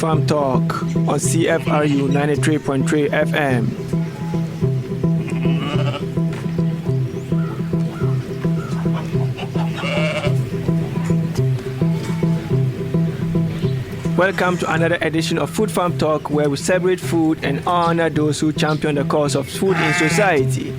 Farm Talk on CFRU 93.3 FM. Welcome to another edition of Food Farm Talk, where we celebrate food and honor those who champion the cause of food in society.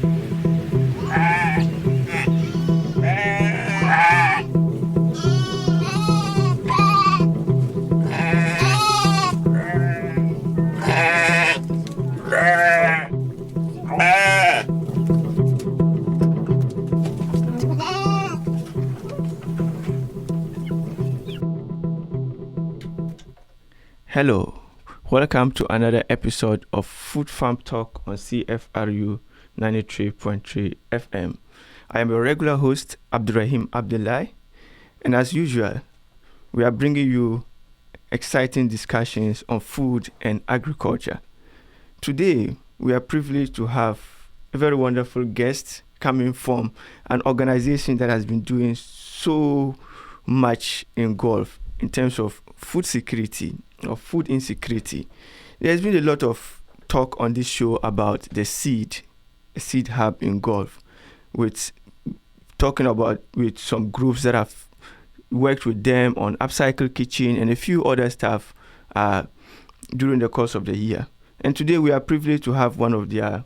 Hello, welcome to another episode of Food Farm Talk on CFRU 93.3 FM. I am your regular host, Abdurrahim Abdullahi, and as usual, we are bringing you exciting discussions on food and agriculture. Today, we are privileged to have a very wonderful guest coming from an organization that has been doing so much in Gulf in terms of food security or food insecurity. There's been a lot of talk on this show about the seed hub in Gulf, with some groups that have worked with them on Upcycle Kitchen and a few other stuff during the course of the year. And today we are privileged to have one of their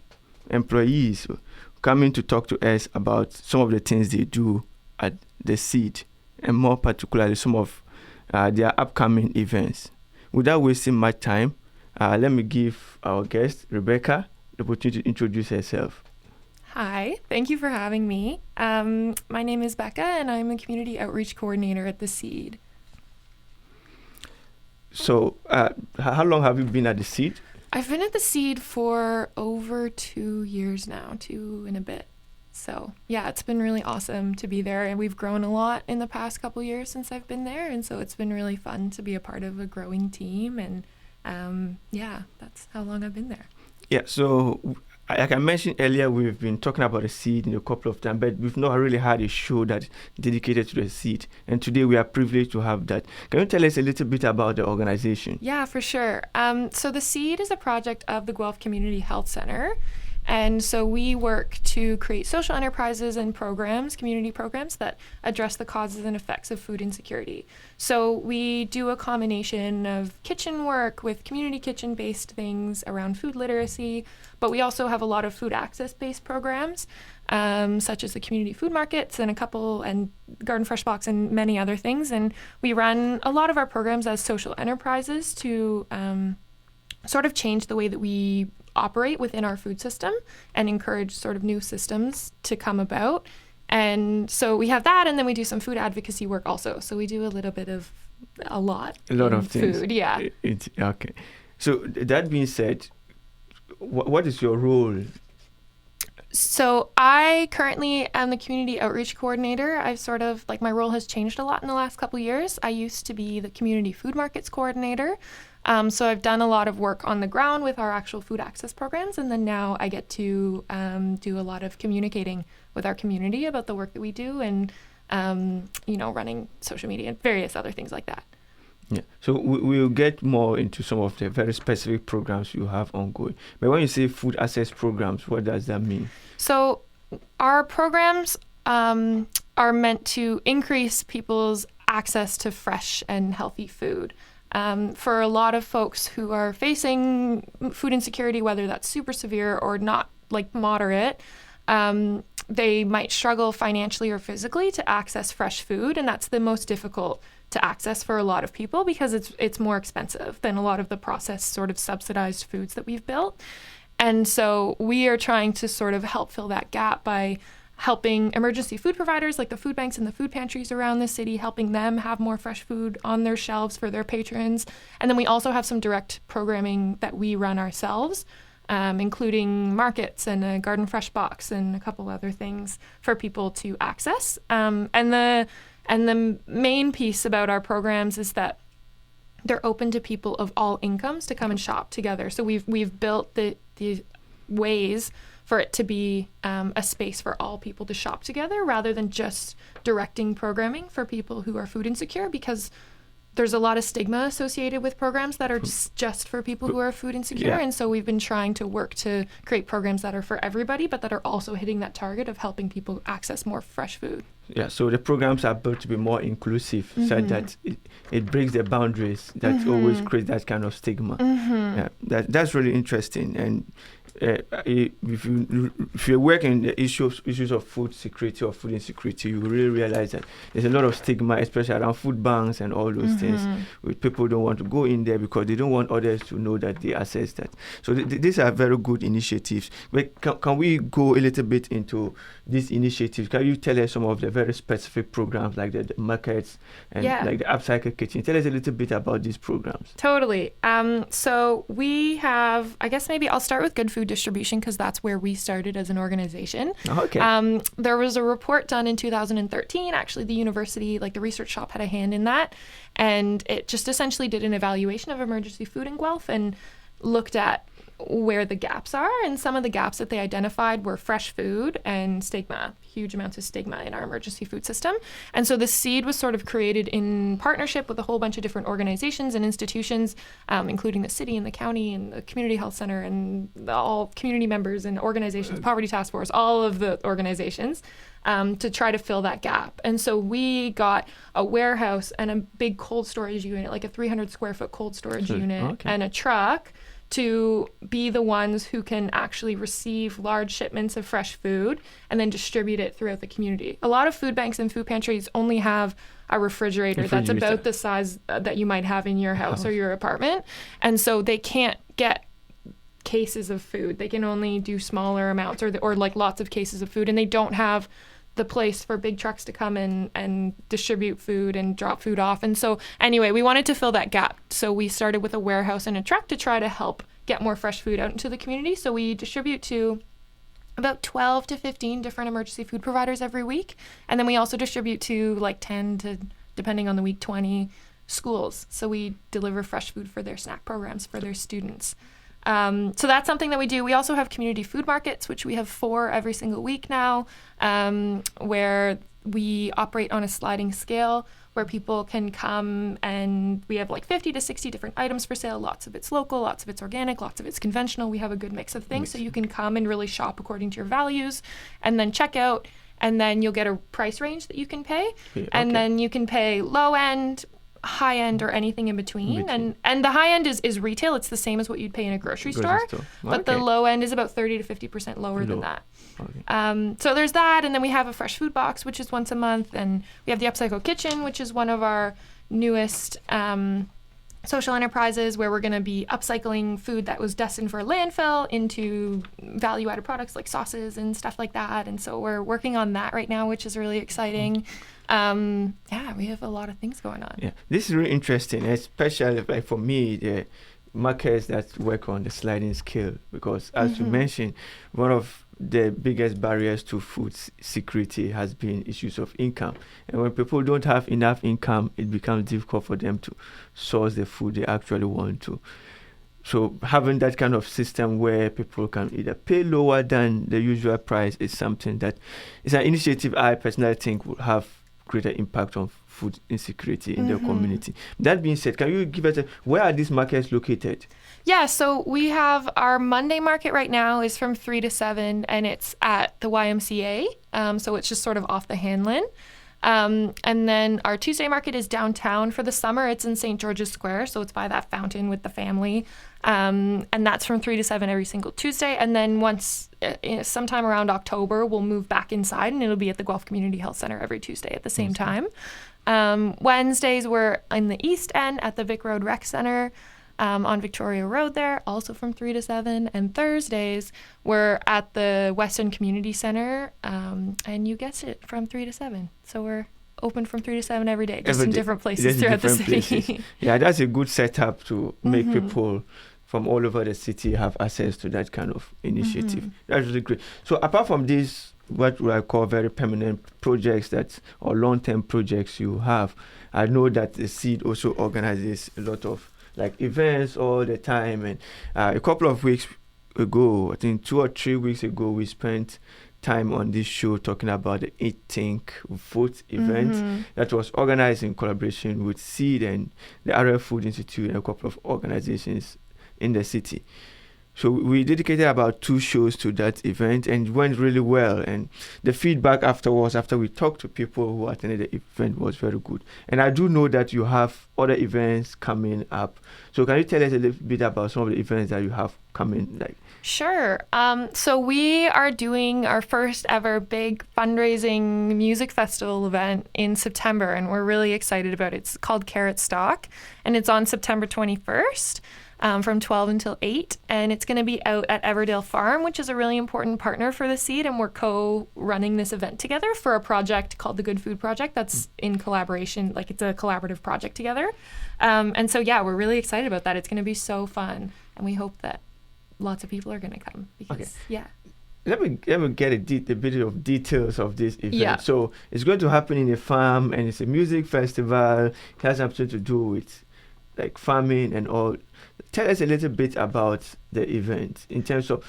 employees coming to talk to us about some of the things they do at the seed, and more particularly some of their upcoming events. Without wasting much time, let me give our guest, Rebecca, the opportunity to introduce herself. Hi, thank you for having me. My name is Becca, and I'm a community outreach coordinator at The Seed. So, how long have you been at The Seed? I've been at The Seed for over 2 years now, 2 and a bit. So, yeah, it's been really awesome to be there, and we've grown a lot in the past couple years since I've been there, and so it's been really fun to be a part of a growing team, and yeah, that's how long I've been there. Yeah, so like I mentioned earlier, we've been talking about the seed in a couple of times, but we've not really had a show that's dedicated to the seed, and today we are privileged to have that. Can you tell us a little bit about the organization? Yeah, for sure. So The Seed is a project of the Guelph Community Health Center. And so we work to create social enterprises and programs, community programs that address the causes and effects of food insecurity. So we do a combination of kitchen work with community kitchen-based things around food literacy, but we also have a lot of food access-based programs, such as the community food markets and Garden Fresh Box and many other things. And we run a lot of our programs as social enterprises to sort of change the way that we operate within our food system and encourage sort of new systems to come about. And so we have that, and then we do some food advocacy work also. So we do a lot of things. Food, yeah. Okay. So that being said, what is your role? So I currently am the community outreach coordinator. I've sort of, my role has changed a lot in the last couple of years. I used to be the community food markets coordinator. So I've done a lot of work on the ground with our actual food access programs, and then now I get to do a lot of communicating with our community about the work that we do, and running social media and various other things like that. Yeah. So we'll get more into some of the very specific programs you have ongoing. But when you say food access programs, what does that mean? So our programs are meant to increase people's access to fresh and healthy food. For a lot of folks who are facing food insecurity, whether that's super severe or not, moderate, they might struggle financially or physically to access fresh food, and that's the most difficult to access for a lot of people because it's more expensive than a lot of the processed sort of subsidized foods that we've built. And so we are trying to sort of help fill that gap by helping emergency food providers like the food banks and the food pantries around the city, helping them have more fresh food on their shelves for their patrons. And then we also have some direct programming that we run ourselves, including markets and a Garden Fresh Box and a couple other things for people to access. And the main piece about our programs is that they're open to people of all incomes to come and shop together. So we've built the ways for it to be a space for all people to shop together rather than just directing programming for people who are food insecure, because there's a lot of stigma associated with programs that are just for people who are food insecure. And so we've been trying to work to create programs that are for everybody, but that are also hitting that target of helping people access more fresh food. Yeah, so the programs are built to be more inclusive, so that it breaks the boundaries that always create that kind of stigma. Yeah, that's really interesting. And if you work in the issues of food security or food insecurity, you really realize that there's a lot of stigma, especially around food banks and all those things. People don't want to go in there because they don't want others to know that they access that. So these are very good initiatives. But can we go a little bit into these initiatives? Can you tell us some of the very specific programs like the markets and like the upcycle kitchen? Tell us a little bit about these programs. Totally. So we have, I guess maybe I'll start with Good Food Distribution because that's where we started as an organization. Okay. There was a report done in 2013. Actually, the university, like the research shop, had a hand in that. And it just essentially did an evaluation of emergency food in Guelph and looked at where the gaps are. And some of the gaps that they identified were fresh food and stigma, huge amounts of stigma in our emergency food system. And so the seed was sort of created in partnership with a whole bunch of different organizations and institutions, including the city and the county and the community health center and all community members and organizations, Poverty Task Force, all of the organizations, to try to fill that gap. And so we got a warehouse and a big cold storage unit, like a 300 square foot cold storage unit, and a truck to be the ones who can actually receive large shipments of fresh food and then distribute it throughout the community. A lot of food banks and food pantries only have a refrigerator that's about the size that you might have in your house or your apartment. And so they can't get cases of food. They can only do smaller amounts or like lots of cases of food, and they don't have the place for big trucks to come in and distribute food and drop food off. And so anyway, we wanted to fill that gap. So we started with a warehouse and a truck to try to help get more fresh food out into the community. So we distribute to about 12 to 15 different emergency food providers every week. And then we also distribute to like 10 to, depending on the week, 20 schools. So we deliver fresh food for their snack programs for their students. So that's something that we do. We also have community food markets, which we have 4 every single week now, where we operate on a sliding scale where people can come, and we have like 50 to 60 different items for sale. Lots of it's local, lots of it's organic, lots of it's conventional. We have a good mix of things. So you can come and really shop according to your values and then check out, and then you'll get a price range that you can pay. And then you can pay low end, high end, or anything in between. And the high end is retail. It's the same as what you'd pay in a grocery store. But the low end is about 30 to 50% lower than that. So there's that, and then we have a fresh food box, which is once a month, and we have the Upcycle Kitchen, which is one of our newest social enterprises, where we're going to be upcycling food that was destined for landfill into value-added products like sauces and stuff like that. And so we're working on that right now, which is really exciting. We have a lot of things going on. Yeah, this is really interesting, especially like for me, the markets that work on the sliding scale, because as you mentioned, one of the biggest barriers to food security has been issues of income. And when people don't have enough income, it becomes difficult for them to source the food they actually want to. So having that kind of system where people can either pay lower than the usual price is something that is an initiative I personally think will have greater impact on food insecurity in the community. That being said, can you give us where are these markets located? Yeah, so we have our Monday market right now is from 3 to 7, and it's at the YMCA. So it's just sort of off the Hanlon. And then our Tuesday market is downtown for the summer. It's in St. George's Square, so it's by that fountain with the family. And that's from 3 to 7 every single Tuesday. And then once, sometime around October, we'll move back inside, and it'll be at the Guelph Community Health Center every Tuesday at the same time. Wednesdays, we're in the East End at the Vic Road Rec Center. On Victoria Road there, also from 3 to 7. And Thursdays, we're at the West End Community Center, and you guessed it, from 3 to 7. So we're open from 3 to 7 every day, just in different places throughout the city. Yeah, that's a good setup to make people from all over the city have access to that kind of initiative. That's really great. So apart from this, what I call very permanent projects or long-term projects you have, I know that the Seed also organizes a lot of like events all the time, and a couple of weeks ago, I think 2 or 3 weeks ago, we spent time on this show talking about the Eat Think Vote event that was organized in collaboration with Seed and the Area Food Institute and a couple of organizations in the city. So we dedicated about 2 shows to that event, and it went really well. And the feedback afterwards, after we talked to people who attended the event, was very good. And I do know that you have other events coming up. So can you tell us a little bit about some of the events that you have coming? Sure. So we are doing our first ever big fundraising music festival event in September, and we're really excited about it. It's called Carrot Stalk, and it's on September 21st. From 12 until 8, and it's going to be out at Everdale Farm, which is a really important partner for the Seed, and we're co-running this event together for a project called the Good Food Project that's in collaboration, like it's a collaborative project together. And so, yeah, we're really excited about that. It's going to be so fun, and we hope that lots of people are going to come because, Let me get a bit of details of this event. Yeah. So it's going to happen in a farm, and it's a music festival. It has something to do with like farming and all. Tell us a little bit about the event in terms of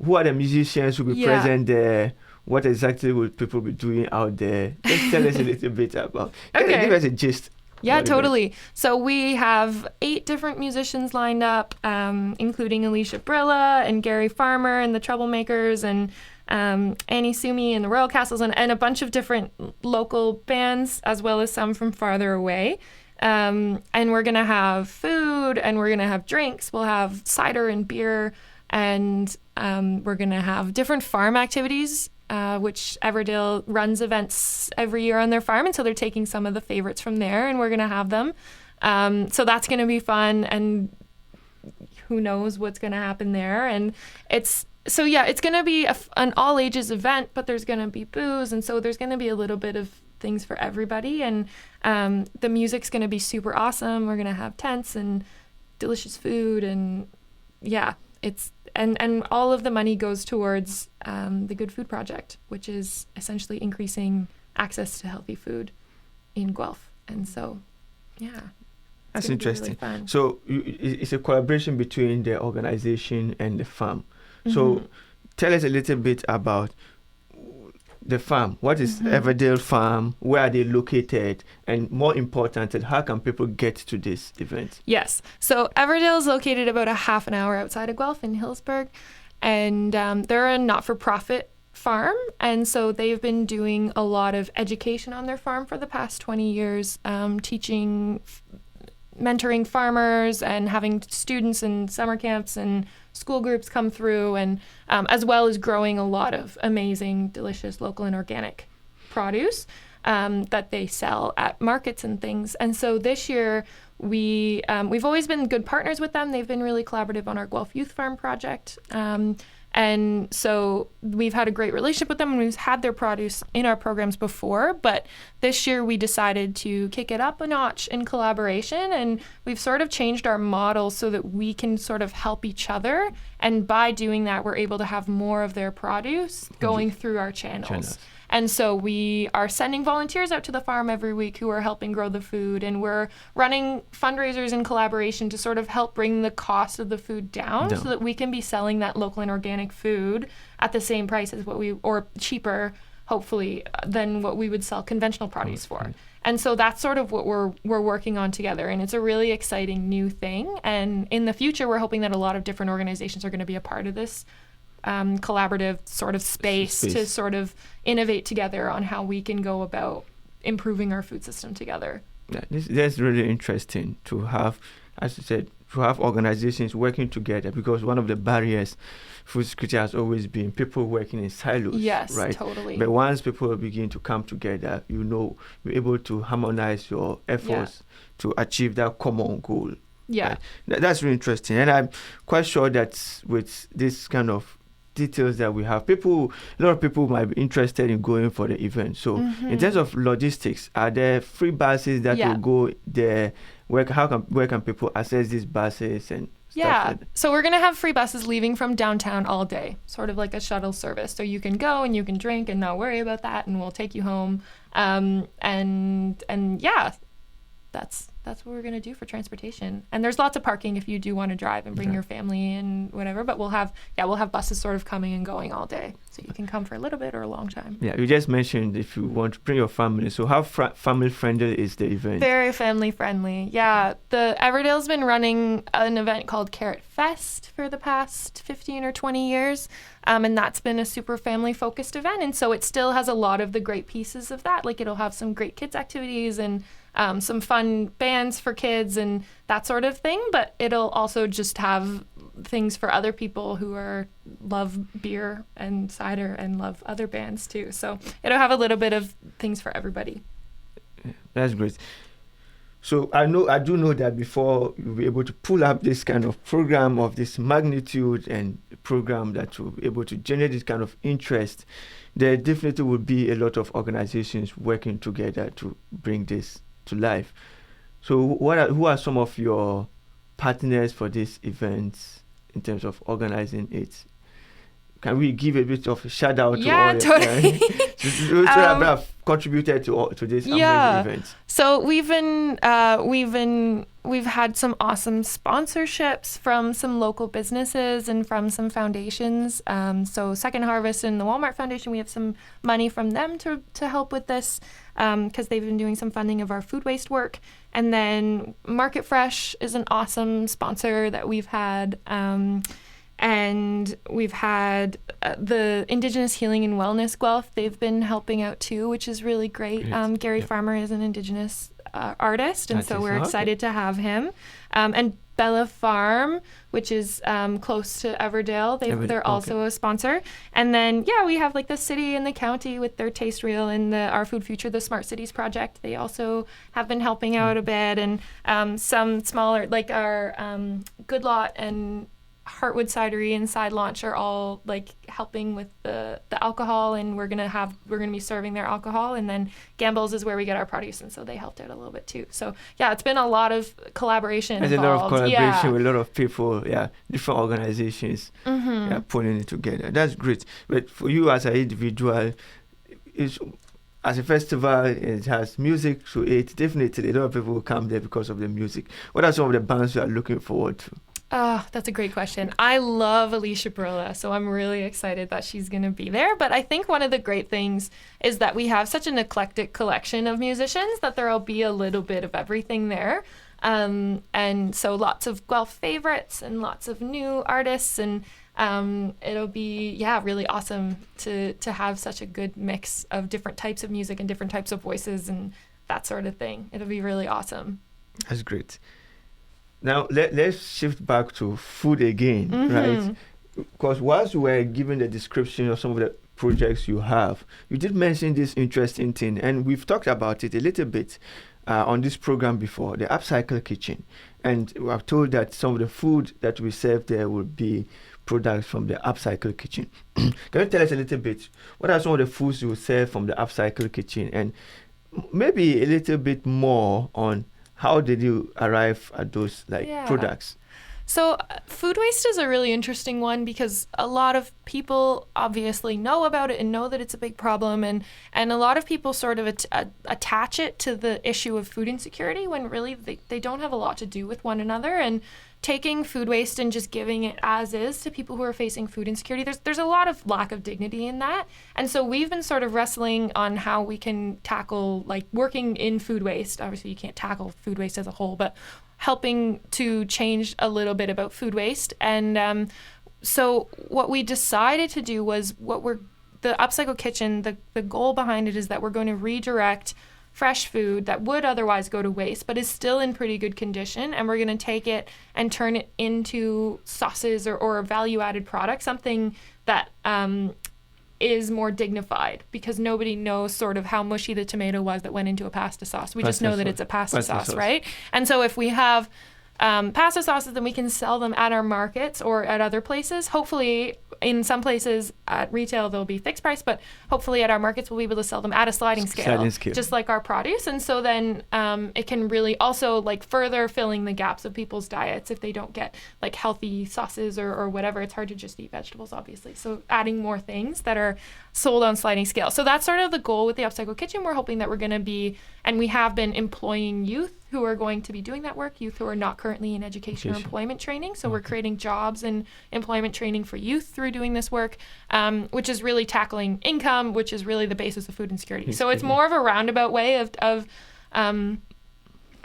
who are the musicians who will be present there, what exactly will people be doing out there. Just tell us a little bit about. Okay. Give us a gist. Yeah, totally. So we have 8 different musicians lined up, including Alicia Brilla and Gary Farmer and the Troublemakers and Annie Sumi and the Royal Castles and a bunch of different local bands, as well as some from farther away. And we're going to have food and we're going to have drinks. We'll have cider and beer, and we're going to have different farm activities, which Everdale runs events every year on their farm. And so they're taking some of the favorites from there, and we're going to have them. So that's going to be fun, and who knows what's going to happen there. And it's going to be an all ages event, but there's going to be booze. And so there's going to be a little bit of things for everybody, and the music's going to be super awesome. We're going to have tents and delicious food, and it's and all of the money goes towards the Good Food Project, which is essentially increasing access to healthy food in Guelph. And so that's interesting. Really fun. So it's a collaboration between the organization and the farm. So tell us a little bit about the farm. What is Everdale Farm? Where are they located? And more important, how can people get to this event? Yes. So Everdale is located about a half an hour outside of Guelph in Hillsburg. And they're a not-for-profit farm. And so they've been doing a lot of education on their farm for the past 20 years, teaching, mentoring farmers and having students in summer camps and school groups come through, and as well as growing a lot of amazing, delicious, local and organic produce that they sell at markets and things. And so this year we've always been good partners with them. They've been really collaborative on our Guelph Youth Farm project. And so we've had a great relationship with them, and we've had their produce in our programs before. But this year we decided to kick it up a notch in collaboration, and we've sort of changed our model so that we can sort of help each other. And by doing that, we're able to have more of their produce going through our channels. And so we are sending volunteers out to the farm every week who are helping grow the food, and we're running fundraisers in collaboration to sort of help bring the cost of the food down so that we can be selling that local and organic food at the same price as or cheaper, hopefully, than what we would sell conventional produce for. And so that's sort of what we're working on together, and it's a really exciting new thing. And in the future, we're hoping that a lot of different organizations are going to be a part of this collaborative sort of space to sort of innovate together on how we can go about improving our food system together. Yeah, that's really interesting to have, as you said, to have organizations working together, because one of the barriers food security has always been people working in silos. Yes, right? Totally. But once people begin to come together, you're able to harmonize your efforts to achieve that common goal. Yeah. Right? That's really interesting. And I'm quite sure that with this kind of details that we have, a lot of people might be interested in going for the event. So in terms of logistics, are there free buses that will go there? Where can people access these buses and stuff like that? So we're going to have free buses leaving from downtown all day, sort of like a shuttle service. So you can go and you can drink and not worry about that, and we'll take you home. That's that's what we're going to do for transportation. And there's lots of parking if you do want to drive and bring your family and whatever. But we'll have buses sort of coming and going all day. So you can come for a little bit or a long time. Yeah, you just mentioned if you want to bring your family. So how family friendly is the event? Very family friendly. Yeah. The Everdale's been running an event called Carrot Fest for the past 15 or 20 years. And that's been a super family focused event. And so it still has a lot of the great pieces of that. Like it'll have some great kids activities and some fun bands for kids and that sort of thing. But it'll also just have things for other people who love beer and cider and love other bands too. So it'll have a little bit of things for everybody. That's great. So I do know that before you'll be able to pull up this kind of program of this magnitude and program that will be able to generate this kind of interest, there definitely will be a lot of organizations working together to bring this to life. So who are some of your partners for these events in terms of organizing it? Can we give a bit of a shout out to all totally. who have contributed to this amazing event? So we've had some awesome sponsorships from some local businesses and from some foundations. So Second Harvest and the Walmart Foundation, we have some money from them to help with this because they've been doing some funding of our food waste work. And then Market Fresh is an awesome sponsor that we've had. And we've had the Indigenous Healing and Wellness Guelph. They've been helping out too, which is really great. Gary Farmer is an Indigenous artist, and so we're excited to have him. And Bella Farm, which is close to Everdale, they're also a sponsor. And then, we have like the city and the county with their Taste Reel and Our Food Future, the Smart Cities Project. They also have been helping out a bit. And some smaller, like our Good Lot and Heartwood Cidery and Side Launch are all like helping with the alcohol, and we're gonna be serving their alcohol. And then Gamble's is where we get our produce, and so they helped out a little bit too. So it's been a lot of collaboration. There's involved. A lot of collaboration with a lot of people, different organizations, putting it together. That's great. But for you as an individual, as a festival, it has music to it. Definitely, a lot of people will come there because of the music. What are some of the bands you are looking forward to? Oh, that's a great question. I love Alicia Barilla, so I'm really excited that she's going to be there. But I think one of the great things is that we have such an eclectic collection of musicians that there will be a little bit of everything there. And so lots of Guelph favorites and lots of new artists. And it'll be, really awesome to have such a good mix of different types of music and different types of voices and that sort of thing. It'll be really awesome. That's great. Now, let's shift back to food again, right? Because whilst we were given the description of some of the projects you have, you did mention this interesting thing, and we've talked about it a little bit on this program before, the Upcycle Kitchen. And we have told that some of the food that we serve there will be products from the Upcycle Kitchen. Can you tell us a little bit, what are some of the foods you serve from the Upcycle Kitchen? And maybe a little bit more on how did you arrive at those products? So food waste is a really interesting one because a lot of people obviously know about it and know that it's a big problem. And a lot of people sort of attach it to the issue of food insecurity when really they don't have a lot to do with one another. And taking food waste and just giving it as is to people who are facing food insecurity, there's a lot of lack of dignity in that. And so we've been sort of wrestling on how we can tackle working in food waste. Obviously you can't tackle food waste as a whole, but helping to change a little bit about food waste. And so what we decided to do was the Upcycle Kitchen, the goal behind it is that we're going to redirect fresh food that would otherwise go to waste but is still in pretty good condition, and we're going to take it and turn it into sauces or a value-added product, something that is more dignified, because nobody knows sort of how mushy the tomato was that went into a pasta sauce. We just know that it's a pasta sauce, right? And so if we have pasta sauces, then we can sell them at our markets or at other places. Hopefully, in some places at retail, they'll be fixed price, but hopefully at our markets, we'll be able to sell them at a sliding scale. Just like our produce. And so then it can really also further filling the gaps of people's diets if they don't get healthy sauces or whatever. It's hard to just eat vegetables, obviously. So adding more things that are sold on sliding scale. So that's sort of the goal with the Upcycle Kitchen. We're hoping that we're going to be, and we have been employing youth who are going to be doing that work, youth who are not currently in education or employment training. So we're creating jobs and employment training for youth through doing this work, which is really tackling income, which is really the basis of food insecurity. So it's more of a roundabout way of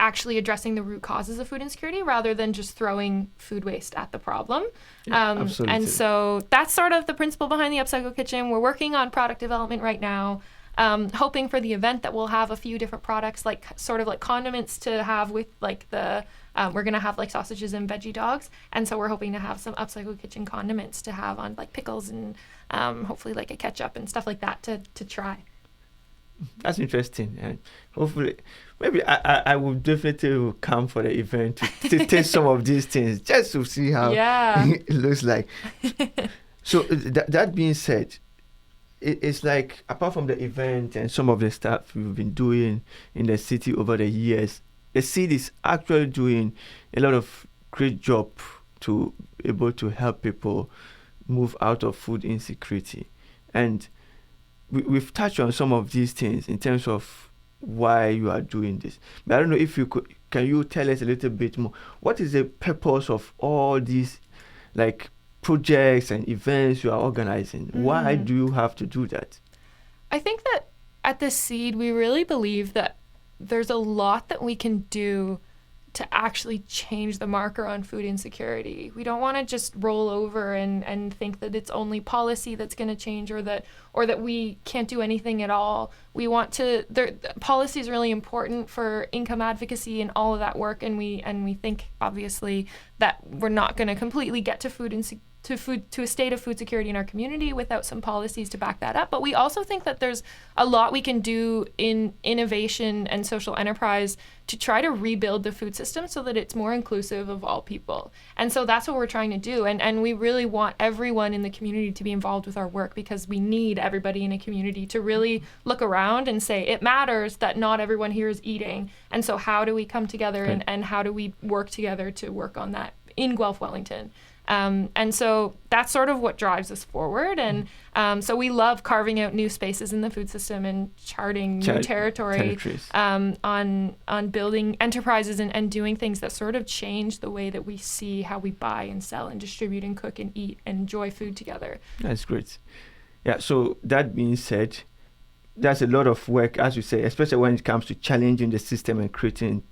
actually addressing the root causes of food insecurity rather than just throwing food waste at the problem. Absolutely. And so that's sort of the principle behind the Upcycle Kitchen. We're working on product development right now. Hoping for the event that we'll have a few different products, like sort of like condiments to have with like the, we're going to have like sausages and veggie dogs. And so we're hoping to have some Upcycle Kitchen condiments to have on like pickles and hopefully like a ketchup and stuff like that to try. That's interesting. And hopefully, maybe I will definitely come for the event to taste some of these things just to see how it looks like. So that being said, it's like, apart from the event and some of the stuff we've been doing in the city over the years, the city is actually doing a lot of great job to able to help people move out of food insecurity. And we've touched on some of these things in terms of why you are doing this. But I don't know if can you tell us a little bit more? What is the purpose of all these, like, projects and events you are organizing? Why do you have to do that? I think that at the Seed, we really believe that there's a lot that we can do to actually change the marker on food insecurity. We don't want to just roll over and think that it's only policy that's going to change or that we can't do anything at all. We want to, policy is really important for income advocacy and all of that work, and we think obviously that we're not going to completely get to a state of food security in our community without some policies to back that up. But we also think that there's a lot we can do in innovation and social enterprise to try to rebuild the food system so that it's more inclusive of all people. And so that's what we're trying to do. And we really want everyone in the community to be involved with our work, because we need everybody in a community to really look around and say, it matters that not everyone here is eating. And so how do we come together and how do we work together to work on that in Guelph Wellington? And so that's sort of what drives us forward. And so we love carving out new spaces in the food system and charting new territory on building enterprises and doing things that sort of change the way that we see how we buy and sell and distribute and cook and eat and enjoy food together. That's great. Yeah, so that being said, there's a lot of work, as you say, especially when it comes to challenging the system and creating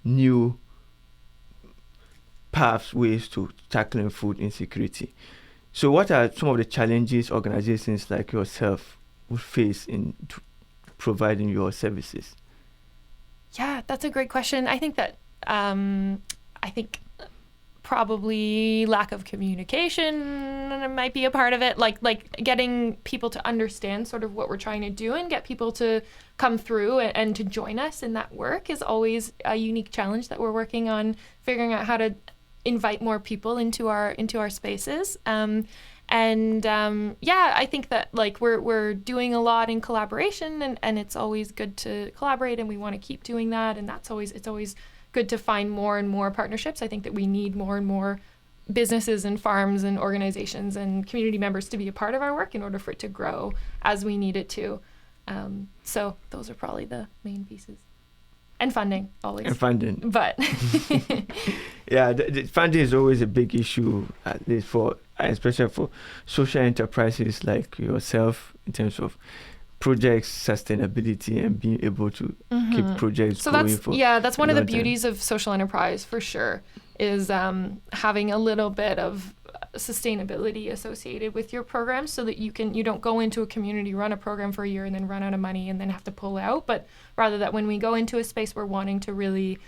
new pathways to tackling food insecurity. So what are some of the challenges organizations like yourself would face in providing your services? Yeah, that's a great question. I think that probably lack of communication might be a part of it, like getting people to understand sort of what we're trying to do and get people to come through and to join us in that work is always a unique challenge that we're working on, figuring out how to invite more people into our spaces. I think that like we're doing a lot in collaboration, and it's always good to collaborate, and we want to keep doing that, and it's always good to find more and more partnerships. I think that we need more and more businesses and farms and organizations and community members to be a part of our work in order for it to grow as we need it to. So those are probably the main pieces. And funding, always. And funding. But yeah, the funding is always a big issue, at least especially for social enterprises like yourself, in terms of projects, sustainability, and being able to keep projects going for. That's one of the beauties of social enterprise, for sure, is having a little bit of sustainability associated with your program, so that you don't go into a community, run a program for a year and then run out of money and then have to pull out, but rather that when we go into a space, we're wanting to really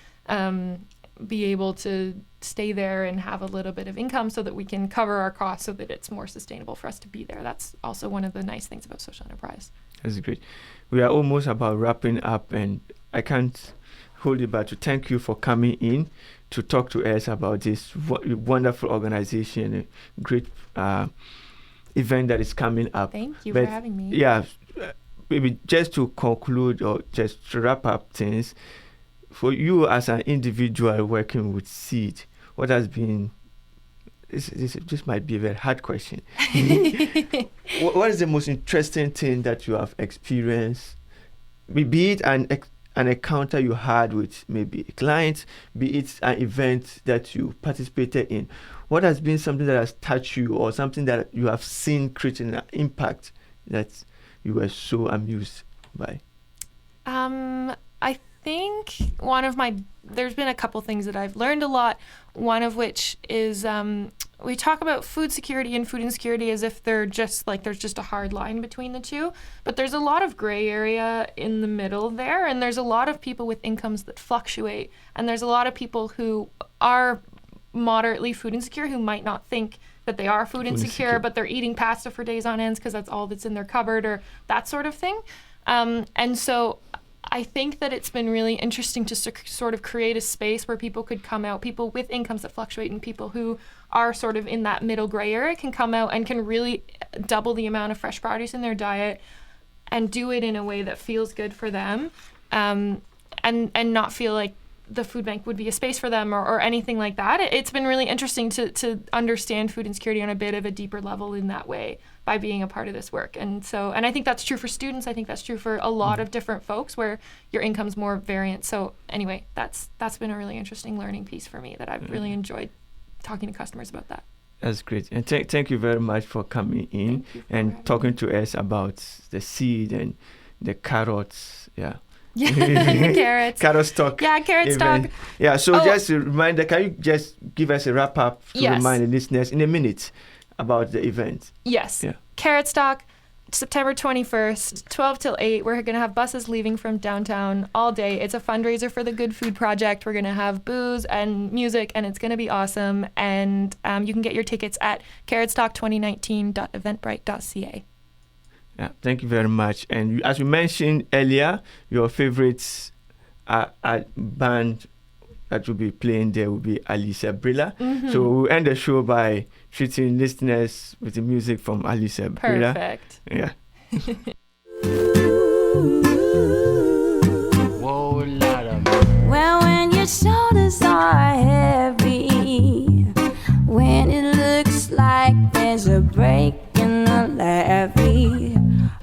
be able to stay there and have a little bit of income so that we can cover our costs so that it's more sustainable for us to be there. That's also one of the nice things about social enterprise. That's great. We are almost about wrapping up, and I can't hold it back to thank you for coming in to talk to us about this wonderful organization, a great event that is coming up. Thank you for having me. Yeah, maybe just to conclude or just to wrap up things, for you as an individual working with Seed, what has been, this might be a very hard question. What is the most interesting thing that you have experienced, be it an an encounter you had with maybe a client, be it an event that you participated in? What has been something that has touched you, or something that you have seen creating an impact that you were so amused by? I think there's been a couple things that I've learned a lot. One of which is we talk about food security and food insecurity as if they're just like there's just a hard line between the two, but there's a lot of gray area in the middle there, and there's a lot of people with incomes that fluctuate, and there's a lot of people who are moderately food insecure who might not think that they are food insecure, but they're eating pasta for days on ends because that's all that's in their cupboard or that sort of thing. And so I think that it's been really interesting to sort of create a space where people could come out, people with incomes that fluctuate and people who are sort of in that middle gray area can come out and can really double the amount of fresh produce in their diet and do it in a way that feels good for them, and not feel like the food bank would be a space for them or anything like that. It's been really interesting to understand food insecurity on a bit of a deeper level in that way by being a part of this work. And I think that's true for students. I think that's true for a lot of different folks where your income's more variant. So anyway, that's been a really interesting learning piece for me that I've really enjoyed talking to customers about that. That's great. And thank you very much for coming in and talking to us about the seed and the carrots. Yeah. Yeah, carrots. Carrot stock. Yeah, carrot stock. Yeah, so just a reminder, can you just give us a wrap up to remind the listeners in a minute about the event? Yes. Yeah. Carrot stock, September 21st, 12 till 8. We're going to have buses leaving from downtown all day. It's a fundraiser for the Good Food Project. We're going to have booze and music, and it's going to be awesome. And you can get your tickets at carrotstock2019.eventbrite.ca. Yeah, thank you very much. And as you mentioned earlier, your favorites band that will be playing there will be Alisa Brilla. Mm-hmm. So we'll end the show by treating listeners with the music from Alisa Brilla. Perfect. Yeah. Well, when your shoulders are heavy, when it looks like there's a break in the levee,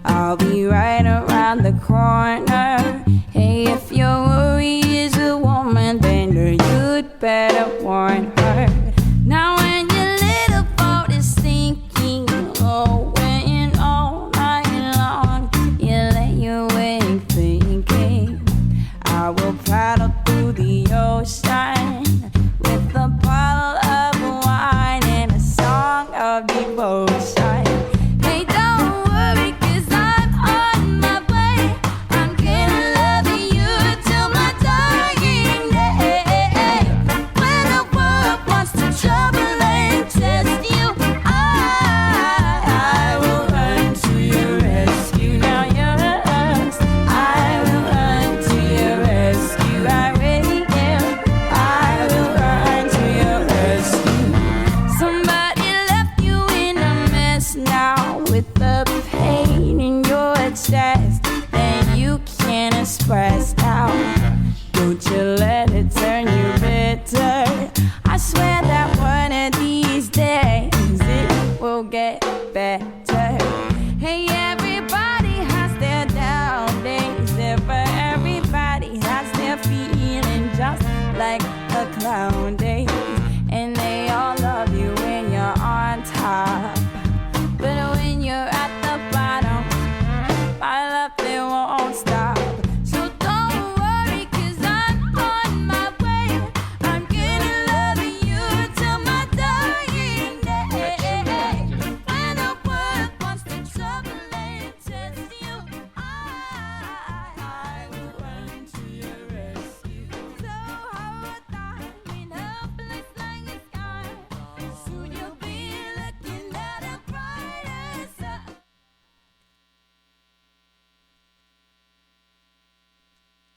I'll be right around the corner. Hey, if your worry is a woman, then you'd better warn her. Now when your little boat is sinking, oh, when all night long you lay awake thinking, I will paddle through the ocean with a bottle of wine and a song of devotion. Hey, don't worry, 'cause I'm on my way. I'm gonna love you till my dying day. When the world wants to trouble and test you, I will run to your rescue. Now yes, I will run to your rescue. I really am. I will run to your rescue. Somebody left you in a mess now with the pain in your chest, then you can't express now. Don't you let it turn you bitter. I swear that one of these days it will get better. Hey, everybody has their down days, but everybody has their feeling just like a clown day.